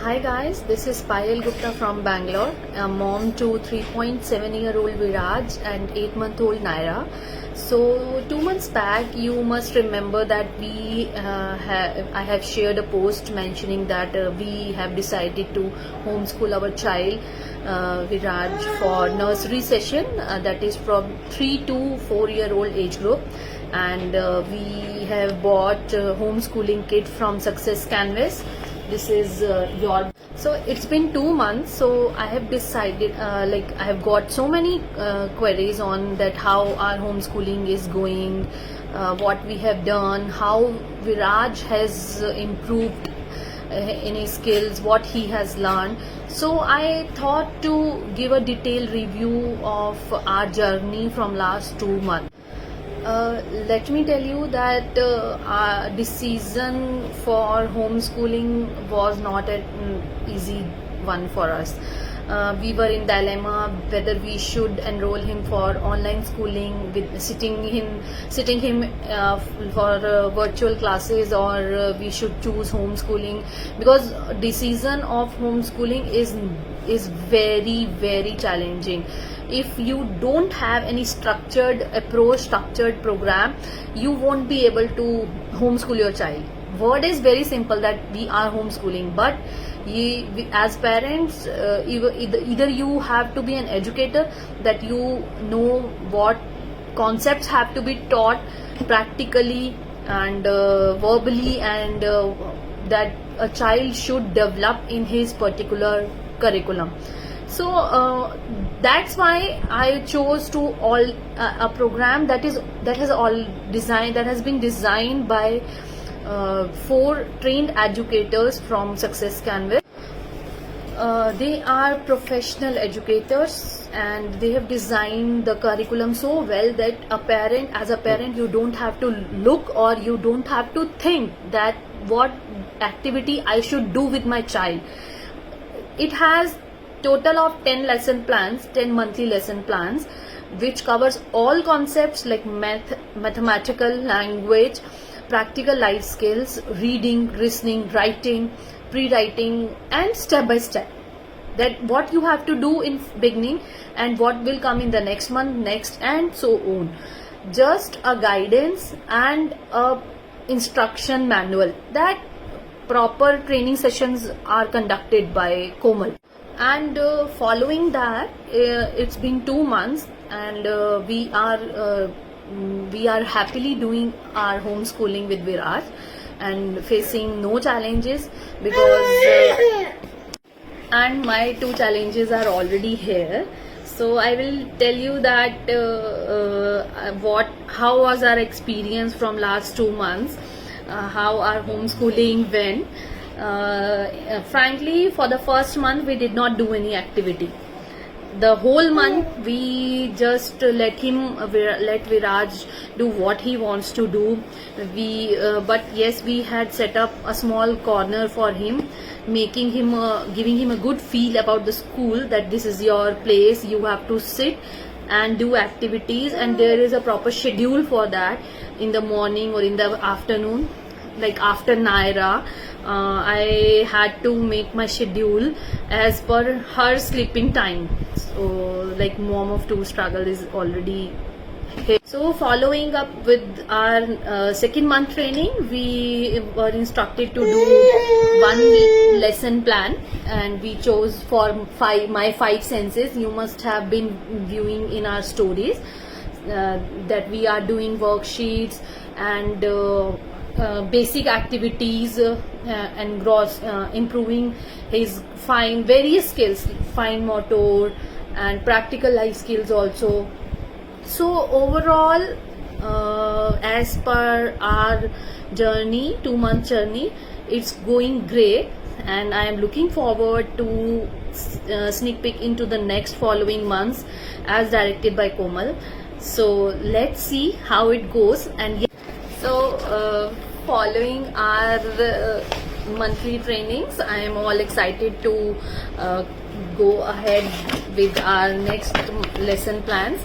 Hi guys, this is Payal Gupta from Bangalore, a mom to 3.7-year-old Viraj and 8-month-old Naira. So 2 months back, you must remember that I have shared a post mentioning that we have decided to homeschool our child Viraj for nursery session, that is from 3 to 4-year-old age group, and we have bought homeschooling kit from Success Canvas. This is your. So it's been 2 months, so I have decided, I have got so many queries on that, how our homeschooling is going, what we have done, how Viraj has improved in his skills, what he has learned. So I thought to give a detailed review of our journey from last 2 months. Let me tell you that our decision for homeschooling was not an easy one for us. We were in dilemma whether we should enroll him for online schooling with sitting him for virtual classes, or we should choose homeschooling, because decision of homeschooling is very, very challenging. If you don't have any structured approach, structured program, you won't be able to homeschool your child. Word is very simple that we are homeschooling, but as parents, either you have to be an educator, that you know what concepts have to be taught practically and verbally, and that a child should develop in his particular curriculum. So that's why I chose to a program that has been designed by 4 trained educators from Success Canvas. They are professional educators, and they have designed the curriculum so well that as a parent, you don't have to look, or you don't have to think that what activity I should do with my child. It has total of 10 monthly lesson plans, which covers all concepts like mathematical, language, practical life skills, reading, listening, writing, pre-writing, and step by step, that what you have to do in beginning and what will come in the next month, next, and so on. Just a guidance and a instruction manual. That proper training sessions are conducted by Komal. And following that, it's been 2 months, and we are happily doing our homeschooling with Viraj and facing no challenges, because and my 2 challenges are already here. So I will tell you that how was our experience from last 2 months, how our homeschooling went. Frankly, for the first month, we did not do any activity. The whole month we just let Viraj do what he wants to do. But yes, we had set up a small corner for him, giving him a good feel about the school, that this is your place, you have to sit and do activities, and there is a proper schedule for that in the morning or in the afternoon. Like after Naira, I had to make my schedule as per her sleeping time. So like mom of 2 struggle is already here. So following up with our second month training, we were instructed to do 1 lesson plan, and we chose for my 5 senses. You must have been viewing in our stories that we are doing worksheets and basic activities, and improving his various skills, fine motor and practical life skills also. So overall, as per our journey, 2-month journey, it's going great, and I am looking forward to sneak peek into the next following months as directed by Komal. So let's see how it goes. And so following our monthly trainings, I am all excited to go ahead with our next lesson plans,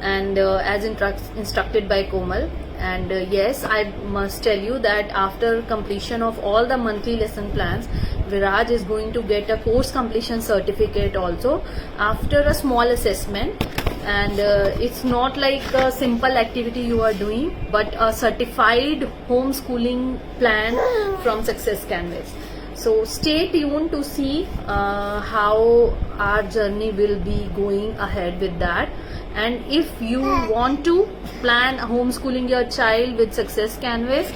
and as instructed by Komal. And yes, I must tell you that after completion of all the monthly lesson plans, Viraj is going to get a course completion certificate also after a small assessment. And it's not like a simple activity you are doing, but a certified homeschooling plan from Success Canvas. So stay tuned to see how our journey will be going ahead with that. And if you want to plan homeschooling your child with Success Canvas,